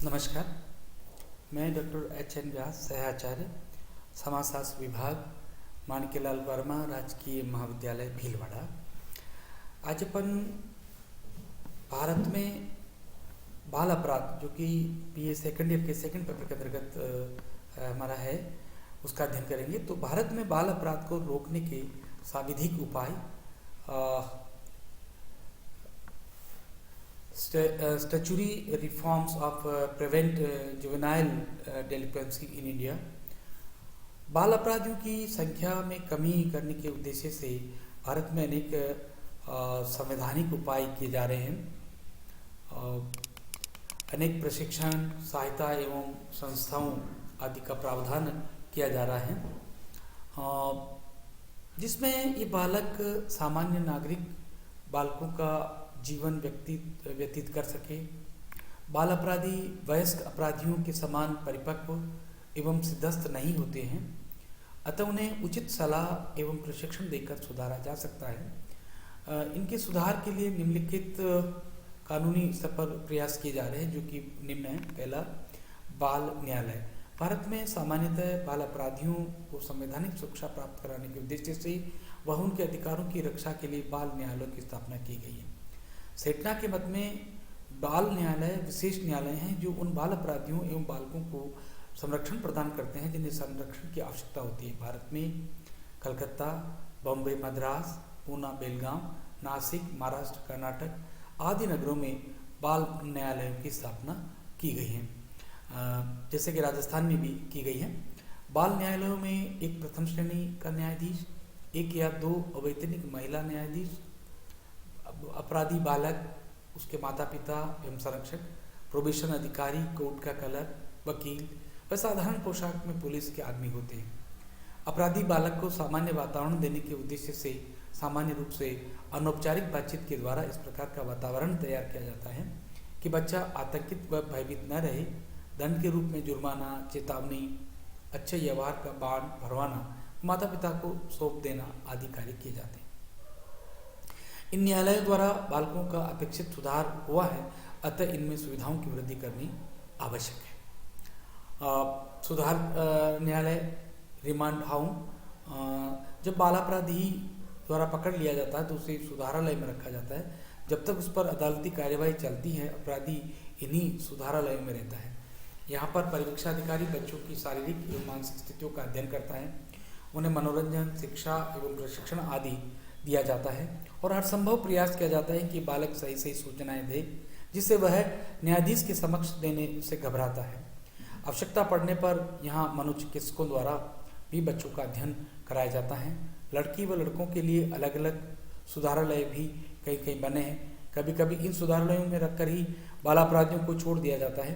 नमस्कार। मैं doctor H.N.. व्यास, सहाचार्य, समाजशास्त्र विभाग, माणिक्यलाल वर्मा राजकीय महाविद्यालय भीलवाड़ा। आज अपन भारत में बाल अपराध, जो कि बीए सेकंड ईयर के सेकंड पेपर के अंतर्गत हमारा है, उसका अध्ययन करेंगे। तो भारत में बाल अपराध को रोकने के साविधिक उपाय, statutory reforms of prevent juvenile delinquency in India। बाल अपराधियों की संख्या में कमी करने के उद्देश्य से भारत में अनेक संवैधानिक उपाय किए जा रहे हैं। अनेक प्रशिक्षण, सहायता एवं संस्थाओं आदि का प्रावधान किया जा रहा है, जिसमें ये बालक सामान्य नागरिक बालकों का जीवन व्यतीत कर सके। बाल अपराधी वयस्क अपराधियों के समान परिपक्व एवं सिद्धस्त नहीं होते हैं, अतः उन्हें उचित सलाह एवं प्रशिक्षण देकर सुधारा जा सकता है। इनके सुधार के लिए निम्नलिखित कानूनी स्तर पर प्रयास किए जा रहे हैं, जो कि निम्न है। पहला, बाल न्यायालय। भारत में सामान्यतः बाल अपराधियों को संवैधानिक सुरक्षा प्राप्त कराने के उद्देश्य से वह उनके अधिकारों की रक्षा के लिए बाल न्यायालयों की स्थापना की गई है। सेठना के मत में बाल न्यायालय विशेष न्यायालय हैं जो उन बाल अपराधियों एवं बालकों को संरक्षण प्रदान करते हैं जिन्हें संरक्षण की आवश्यकता होती है। भारत में कलकत्ता, बॉम्बे, मद्रास, पूना, बेलगाम, नासिक, महाराष्ट्र, कर्नाटक आदि नगरों में बाल न्यायालयों की स्थापना की गई है, जैसे कि राजस्थान में भी की गई है। बाल न्यायालयों में एक प्रथम श्रेणी का न्यायाधीश, एक या दो अवैतनिक महिला न्यायाधीश, अपराधी बालक, उसके माता पिता एवं संरक्षक, प्रोबेशन अधिकारी, कोर्ट का क्लर्क, वकील व साधारण पोशाक में पुलिस के आदमी होते हैं। अपराधी बालक को सामान्य वातावरण देने के उद्देश्य से सामान्य रूप से अनौपचारिक बातचीत के द्वारा इस प्रकार का वातावरण तैयार किया जाता है कि बच्चा आतंकित व भयभीत न रहे। दंड के रूप में जुर्माना, चेतावनी, अच्छे व्यवहार का बांड भरवाना, माता पिता को सौंप देना आदि कार्य किए जाते हैं। इन न्यायालयों द्वारा बालकों का अपेक्षित सुधार हुआ है, अतः इनमें सुविधाओं की वृद्धि करनी आवश्यक है। सुधार न्यायालय, रिमांड हाउस। जब बाल अपराधी द्वारा पकड़ लिया जाता है तो उसे सुधारालय में रखा जाता है। जब तक उस पर अदालती कार्यवाही चलती है, अपराधी इन्हीं सुधारालयों में रहता है। यहाँ पर परिवीक्षाधिकारी बच्चों की शारीरिक एवं मानसिक स्थितियों का अध्ययन करता है, उन्हें मनोरंजन, शिक्षा एवं प्रशिक्षण आदि दिया जाता है और हर संभव प्रयास किया जाता है कि बालक सही सही सूचनाएं दे, जिससे वह न्यायाधीश के समक्ष देने से घबराता है। आवश्यकता पड़ने पर यहाँ मनोचिकित्सकों द्वारा भी बच्चों का अध्ययन कराया जाता है। लड़की व लड़कों के लिए अलग अलग सुधारालय भी कई कई बने हैं। कभी कभी इन सुधारालयों में रखकर ही बाल अपराधियों को छोड़ दिया जाता है।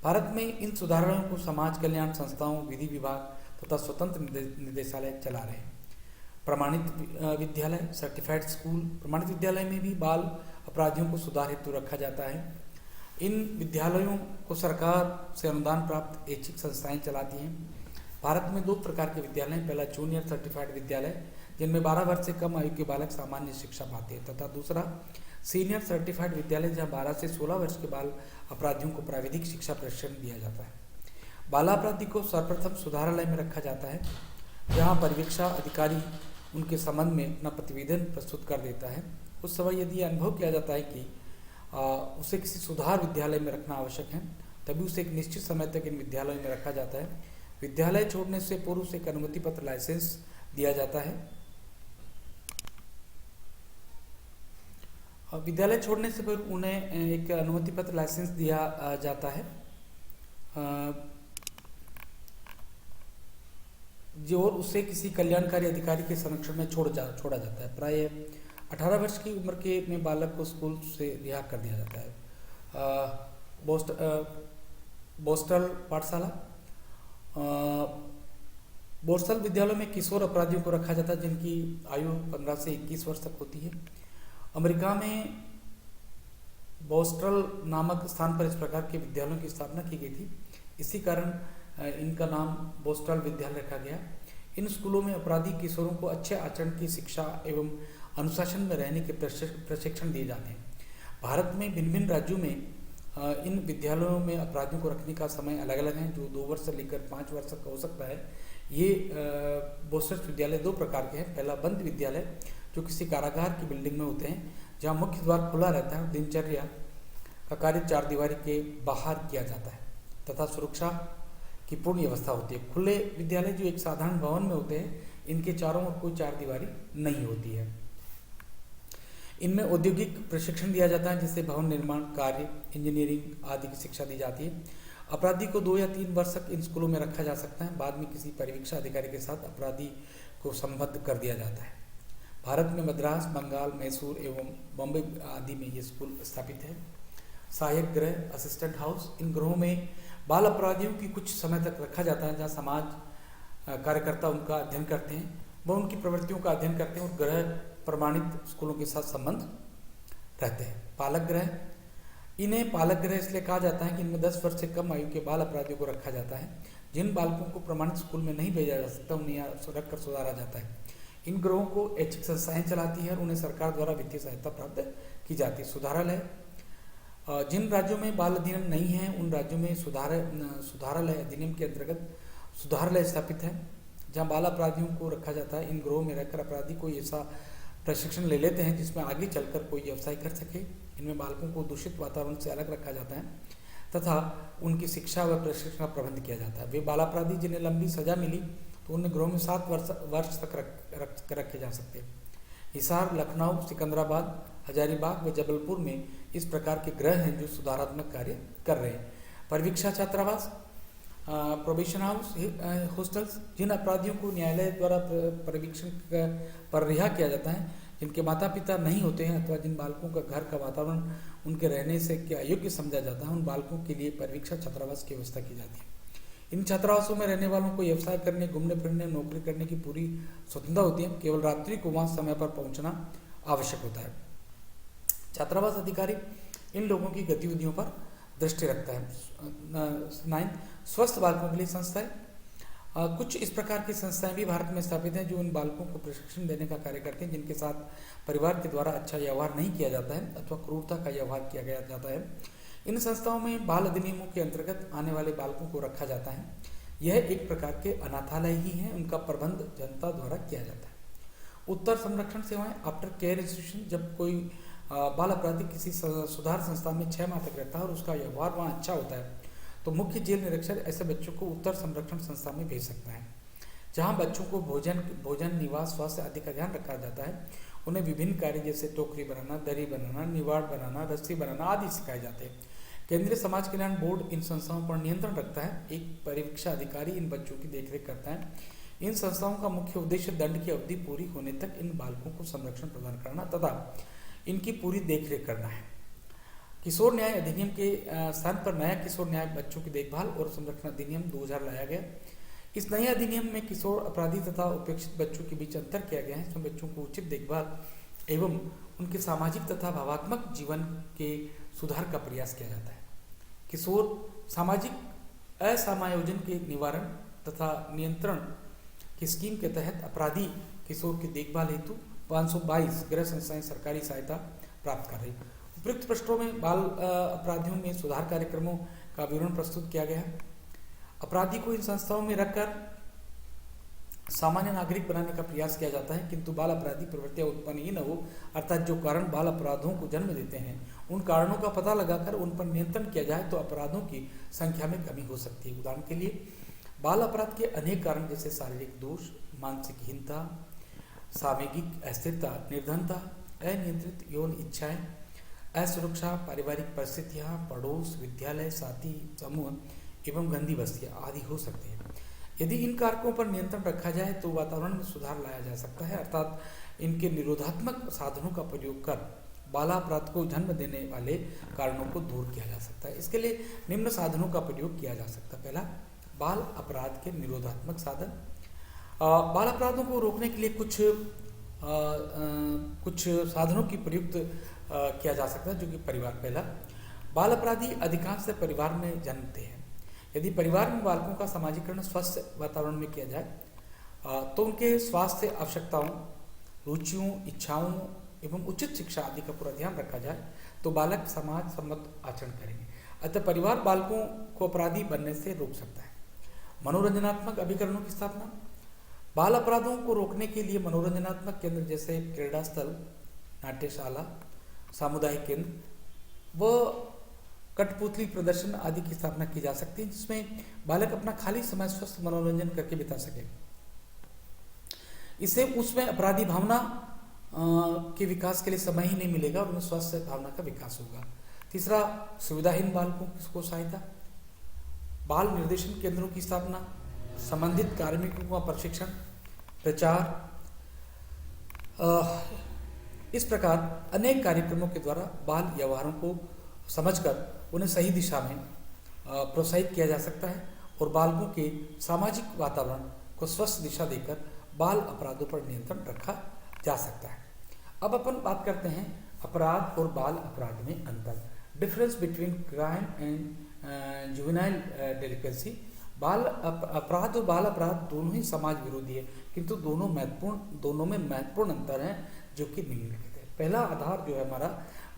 भारत में इन सुधारालयों को समाज कल्याण संस्थाओं, विधि विभाग तथा स्वतंत्र निदेशालय चला रहे हैं। प्रमाणित विद्यालय, सर्टिफाइड स्कूल। प्रमाणित विद्यालय में भी बाल अपराधियों को सुधार हेतु रखा जाता है। इन विद्यालयों को सरकार से अनुदान प्राप्त ऐच्छिक संस्थाएं चलाती हैं। भारत में दो प्रकार के विद्यालय हैं। पहला, जूनियर सर्टिफाइड विद्यालय, जिनमें 12 वर्ष से कम आयु के बालक सामान्य शिक्षा पाते हैं, तथा दूसरा सीनियर सर्टिफाइड विद्यालय, जहाँ 12 से 16 वर्ष के बाल अपराधियों को प्राविधिक शिक्षा प्रशिक्षण दिया जाता है। बाल अपराधी को सर्वप्रथम सुधारालय में रखा जाता है, जहाँ परिवीक्षा अधिकारी उनके संबंध में अपना प्रतिवेदन प्रस्तुत कर देता है। उस समय यदि अनुभव किया जाता है कि उसे किसी सुधार विद्यालय में रखना आवश्यक है, तभी उसे एक निश्चित समय तक इन विद्यालयों में रखा जाता है। विद्यालय छोड़ने से पूर्व से एक अनुमति पत्र, लाइसेंस दिया जाता है। विद्यालय छोड़ने से पूर्व उन्हें एक अनुमति पत्र, लाइसेंस दिया जाता है, जो उसे किसी कल्याणकारी अधिकारी के संरक्षण में छोड़ा जाता है। प्राय 18 वर्ष की उम्र के में बालक को स्कूल से रिहा कर दिया जाता है। बोस्टल पाठशाला, बोस्टल विद्यालयों में किशोर अपराधियों को रखा जाता है, जिनकी आयु 15 से 21 वर्ष तक होती है। अमेरिका में बोस्टल नामक स्थान पर इस प्रकार के विद्यालयों की स्थापना की गई थी। इसी कारण इनका नाम बोस्टल विद्यालय रखा गया। इन स्कूलों में अपराधी किशोरों को अच्छे आचरण की शिक्षा एवं अनुशासन में रहने के प्रशिक्षण दिए जाते हैं। भारत में भिन्न भिन्न राज्यों में इन विद्यालयों में अपराधियों को रखने का समय अलग अलग है, जो 2 वर्ष से लेकर 5 वर्ष तक हो सकता है। ये बोस्टर्स विद्यालय 2 प्रकार के हैं। पहला बंद विद्यालय, जो किसी कारागार की बिल्डिंग में होते हैं, जहाँ मुख्य द्वार खुला रहता है और दिनचर्या का कार्य 4 दीवारी के बाहर किया जाता है तथा सुरक्षा की पूर्ण व्यवस्था होती है। खुले विद्यालय जो एक साधारण भवन में होते हैं, इनके चारों ओर कोई 4 दीवारी नहीं होती है। इनमें औद्योगिक प्रशिक्षण दिया जाता है, जिससे भवन निर्माण कार्य, इंजीनियरिंग आदि की शिक्षा दी जाती है। अपराधी को 2 या 3 वर्ष तक इन स्कूलों में रखा जा सकता है। बाद में किसी परिवीक्षा अधिकारी के साथ अपराधी को संबद्ध कर दिया जाता है। भारत में मद्रास, बंगाल, मैसूर एवं बॉम्बे आदि में ये स्कूल स्थापित है। सहायक गृह, असिस्टेंट हाउस, इन गृहों में बाल अपराधियों की कुछ समय तक रखा जाता है, जहाँ समाज कार्यकर्ता उनका अध्ययन करते हैं, वह उनकी प्रवृत्तियों का अध्ययन करते हैं और गृह प्रमाणित स्कूलों के साथ संबंध रहते हैं। पालक गृह, इन्हें पालक गृह इसलिए कहा जाता है कि इनमें 10 वर्ष से कम आयु के बाल अपराधियों को रखा जाता है। जिन बालकों को प्रमाणित स्कूल में नहीं भेजा जा सकता, उन्हें यहाँ रखकर सुधारा जाता है। इन गृहों को ऐच्छिक संस्थाएं चलाती है और उन्हें सरकार द्वारा वित्तीय सहायता प्राप्त की जाती है। सुधारालय, जिन राज्यों में बाल अधिनियम नहीं है, उन राज्यों में सुधारालय अधिनियम के अंतर्गत सुधारालय स्थापित है, जहाँ बाल अपराधियों को रखा जाता है। इन गृहों में रहकर अपराधी कोई ऐसा प्रशिक्षण ले लेते हैं जिसमें आगे चलकर कोई व्यवसाय कर सके। इनमें बालकों को दूषित वातावरण से अलग रखा जाता है तथा उनकी शिक्षा व प्रशिक्षण का प्रबंध किया जाता है। वे बाल अपराधी जिन्हें लंबी सजा मिली, तो उन्हें गृहों में 7 वर्ष तक रखे जा सकते हैं। हिसार, लखनऊ, सिकंदराबाद, हजारीबाग व जबलपुर में इस प्रकार के गृह हैं जो सुधारात्मक कार्य कर रहे हैं। परिवीक्षा छात्रावास, प्रोबेशन हाउस, हॉस्टल्स, जिन अपराधियों को न्यायालय द्वारा परिवीक्षण पर रिहा किया जाता है, जिनके माता पिता नहीं होते हैं अथवा जिन बालकों का घर का वातावरण उनके रहने से क्या अयोग्य समझा जाता है, उन बालकों के लिए परिवीक्षा छात्रावास की व्यवस्था की जाती है। इन छात्रावासों में रहने वालों को व्यवसाय करने, घूमने फिरने, नौकरी करने की पूरी स्वतंत्रता होती है। केवल रात्रि को वहाँ समय पर पहुँचना आवश्यक होता है। छात्रावास अधिकारी इन लोगों की गतिविधियों पर दृष्टि रखता है। 9, स्वस्थ बालकों के लिए संस्थाएं, कुछ इस प्रकार की संस्थाएं भी भारत में स्थापित हैं जो इन बालकों को प्रशिक्षण देने का कार्य करते हैं, जिनके साथ परिवार के द्वारा अच्छा व्यवहार नहीं किया जाता है अथवा क्रूरता का व्यवहार किया गया जाता है। इन संस्थाओं में बाल अधिनियमों के अंतर्गत आने वाले बालकों को रखा जाता है। यह एक प्रकार के अनाथालय ही हैं, उनका प्रबंध जनता द्वारा किया जाता है। उत्तर संरक्षण सेवाएं, आफ्टर केयर इंस्टीट्यूशन, जब कोई बाल अपराधी किसी सुधार संस्था में 6 माह तक रहता है और उसका व्यवहार वहाँ अच्छा होता है, तो मुख्य जेल निरीक्षक ऐसे बच्चों को उत्तर संरक्षण संस्था में भेज सकता है, जहाँ बच्चों को भोजन, निवास, स्वास्थ्य आदि का ध्यान रखा जाता है। उन्हें विभिन्न कार्य जैसे टोकरी बनाना, दरी बनाना, निवाड़ बनाना, रस्सी बनाना आदि सिखाए जाते हैं। केंद्रीय समाज कल्याण बोर्ड इन संस्थाओं पर नियंत्रण रखता है। एक परिवीक्षा अधिकारी इन बच्चों की देखरेख करता है। इन संस्थाओं का मुख्य उद्देश्य दंड की अवधि पूरी होने तक इन बालकों को संरक्षण प्रदान करना तथा इनकी पूरी देखरेख करना है। किशोर न्याय अधिनियम के स्थान पर नया किशोर न्याय बच्चों की देखभाल और संरक्षण अधिनियम 2000 लाया गया। इस नए अधिनियम में किशोर अपराधी तथा उपेक्षित बच्चों के बीच अंतर किया गया है। इसमें बच्चों को उचित देखभाल एवं उनके सामाजिक तथा भावात्मक जीवन के सुधार का प्रयास किया जाता है। किशोर सामाजिक असमायोजन के निवारण तथा नियंत्रण की स्कीम के तहत अपराधी किशोर की देखभाल हेतु 522 गृह संस्थाएं सरकारी सहायता प्राप्त कर रही। उपयुक्त पृष्ठों में बाल अपराधियों में सुधार कार्यक्रमों का विवरण प्रस्तुत किया गया है। अपराधी को इन संस्थाओं में रखकर सामान्य नागरिक बनाने का प्रयास किया जाता है, किंतु बाल अपराधी प्रवृत्तियां उत्पन्न ही न हो, अर्थात जो कारण बाल अपराधों को जन्म देते हैं उन कारणों का पता लगाकर उन पर नियंत्रण किया जाए तो अपराधों की संख्या में कमी हो सकती है। उदाहरण के लिए बाल अपराध के अनेक कारण जैसे शारीरिक दोष, मानसिक हीनता, सामूहिक अस्थिरता, निर्धनता, अनियंत्रित यौन इच्छाएं, असुरक्षा, पारिवारिक परिस्थितियां, पड़ोस, विद्यालय, साथी समूह एवं गंदी बस्तियां आदि हो सकते हैं। यदि इन कारकों पर नियंत्रण रखा जाए तो वातावरण में सुधार लाया जा सकता है, अर्थात इनके निरोधात्मक साधनों का प्रयोग कर बालापराध को जन्म देने वाले कारणों को दूर किया जा सकता है। इसके लिए निम्न साधनों का प्रयोग किया जा सकता है। पहला, बाल अपराध के निरोधात्मक साधन। बाल अपराधों को रोकने के लिए कुछ साधनों की प्रयुक्त किया जा सकता है, जो कि परिवार। पहला, बाल अपराधी अधिकांश परिवार में जन्मते हैं। यदि परिवार में बालकों का समाजीकरण स्वस्थ वातावरण में किया जाए तो उनके स्वास्थ्य आवश्यकताओं, रुचियों, इच्छाओं एवं उचित शिक्षा आदि का पूरा ध्यान रखा जाए तो बालक समाज सम्मत आचरण करेंगे। अतः परिवार बालकों को अपराधी बनने से रोक सकता है। मनोरंजनात्मक अभिकरणों की स्थापना। बाल अपराधों को रोकने के लिए मनोरंजनात्मक केंद्र जैसे क्रीड़ा स्थल, नाट्यशाला, सामुदायिक केंद्र व कठपुतली प्रदर्शन आदि की स्थापना की जा सकती है, जिसमें बालक अपना खाली समय स्वस्थ मनोरंजन करके बिता सके। इससे उसमें अपराधी भावना के विकास के लिए समय ही नहीं मिलेगा और उन्हें स्वस्थ भावना का विकास होगा। तीसरा, सुविधाहीन बालकों को सहायता। बाल निर्देशन केंद्रों की स्थापना, संबंधित कार्मिकों का प्रशिक्षण, प्रचार, इस प्रकार अनेक कार्यक्रमों के द्वारा बाल व्यवहारों को समझकर उन्हें सही दिशा में प्रोत्साहित किया जा सकता है और बालकों के सामाजिक वातावरण को स्वस्थ दिशा देकर बाल अपराधों पर नियंत्रण रखा जा सकता है। अब अपन बात करते हैं अपराध और बाल अपराध में अंतर, difference between crime and juvenile delinquency. बाल अपराध और बाल अपराध दोनों ही समाज विरोधी है, किंतु दोनों में महत्वपूर्ण अंतर हैं जो कि निम्नलिखित है। पहला आधार जो है हमारा,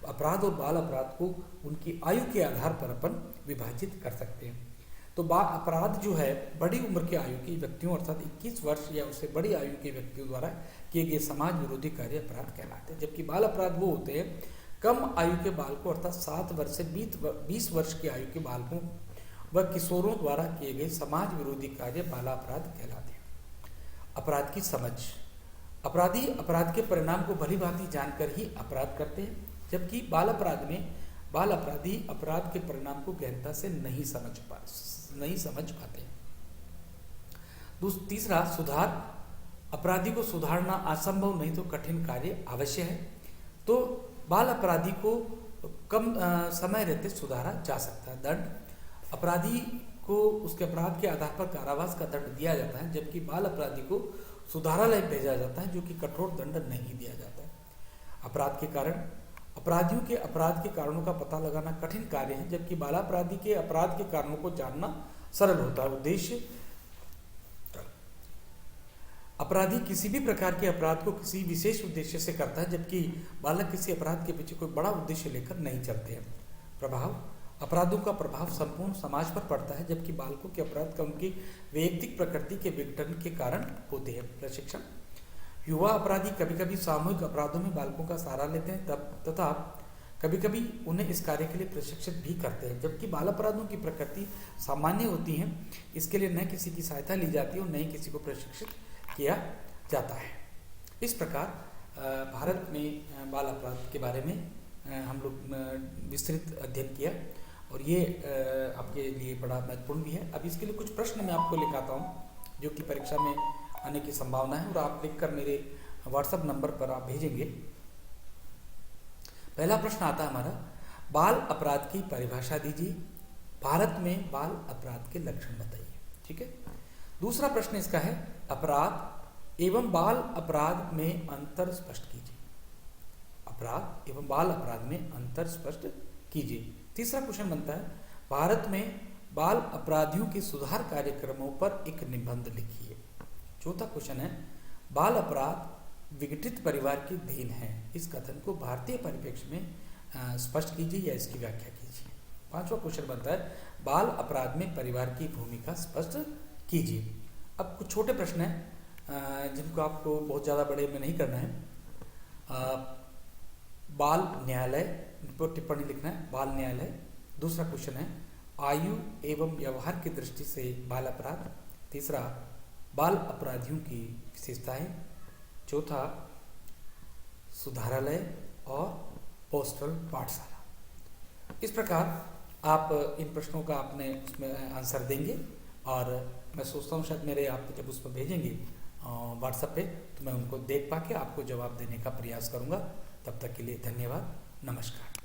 अपराध और बाल अपराध को उनकी आयु के आधार पर अपन विभाजित कर सकते हैं। तो बाल अपराध जो है बड़ी उम्र के आयु के व्यक्तियों अर्थात 21 वर्ष या उससे बड़ी आयु के व्यक्तियों द्वारा किए गए समाज विरोधी कार्य अपराध कहलाते हैं, जबकि बाल अपराध वो होते हैं कम आयु के बालकों अर्थात 7 वर्ष से 20 वर्ष की आयु के बालकों व किशोरों द्वारा किए गए समाज विरोधी कार्य बाल अपराध कहलाते हैं। अपराध की समझ। अपराधी अपराध के परिणाम को भली भांति जानकर ही अपराध करते हैं, जबकि बाल अपराधी अपराध के परिणाम को गहनता से नहीं समझ पाते। तीसरा, सुधार। अपराधी को सुधारना असंभव नहीं तो कठिन कार्य अवश्य है, तो बाल अपराधी को कम समय रहते सुधारा जा सकता है। दंड। अपराधी को उसके अपराध के आधार पर कारावास का दंड दिया जाता है, जबकि बाल अपराधी को सुधारालय भेजा जाता है, जो कि कठोर दंड नहीं दिया जाता है। अपराध के कारण। अपराधियों के अपराध के कारणों का पता लगाना कठिन कार्य है, जबकि बाल अपराधी के अपराध के कारणों को जानना सरल होता है। उद्देश्य। अपराधी किसी भी प्रकार के अपराध को किसी विशेष उद्देश्य से करता है, जबकि बालक किसी अपराध के पीछे कोई बड़ा उद्देश्य लेकर नहीं चलते हैं। प्रभाव। अपराधों का प्रभाव संपूर्ण समाज पर पड़ता है, जबकि बालकों के अपराध का उनकी वैयक्तिक प्रकृति के विघटन के कारण होते हैं। प्रशिक्षण। युवा अपराधी कभी कभी सामूहिक अपराधों में बालकों का सहारा लेते हैं तथा कभी कभी उन्हें इस कार्य के लिए प्रशिक्षित भी करते हैं, जबकि बाल अपराधों की प्रकृति सामान्य होती है। इसके लिए न किसी की सहायता ली जाती है और न ही किसी को प्रशिक्षित किया जाता है। इस प्रकार भारत में बाल अपराध के बारे में हम लोग विस्तृत अध्ययन किया और ये आपके लिए बड़ा महत्वपूर्ण भी है। अब इसके लिए कुछ प्रश्न मैं आपको लिखाता हूँ जो कि परीक्षा में आने की संभावना है और आप लिखकर मेरे व्हाट्सएप नंबर पर आप भेजेंगे। पहला प्रश्न आता है हमारा, बाल अपराध की परिभाषा दीजिए। भारत में बाल अपराध के लक्षण बताइए। ठीक है। दूसरा प्रश्न इसका है, अपराध एवं बाल अपराध में अंतर स्पष्ट कीजिए। अपराध एवं बाल अपराध में अंतर स्पष्ट कीजिए। तीसरा क्वेश्चन बनता है, भारत में बाल अपराधियों के सुधार कार्यक्रमों पर एक निबंध लिखिए। चौथा क्वेश्चन है, बाल अपराध विघटित परिवार की देन है। इस कथन को भारतीय परिप्रेक्ष्य में स्पष्ट कीजिए या इसकी व्याख्या कीजिए। पांचवा क्वेश्चन बनता है, बाल अपराध में परिवार की भूमिका स्पष्ट कीजिए। अब कुछ छोटे प्रश्न हैं जिनको आपको बहुत ज़्यादा बड़े में नहीं करना है। बाल न्यायालय पर टिप्पणी लिखना है, बाल न्यायालय। दूसरा क्वेश्चन है, आयु एवं व्यवहार की दृष्टि से बाल अपराध। तीसरा, बाल अपराधियों की विशेषताएं। चौथा, सुधारालय और पोस्टल पाठशाला। इस प्रकार आप इन प्रश्नों का आपने उसमें आंसर देंगे और मैं सोचता हूँ शायद मेरे आप जब उस पर भेजेंगे व्हाट्सएप पे तो मैं उनको देख पा के आपको जवाब देने का प्रयास करूँगा। तब तक के लिए धन्यवाद, नमस्कार।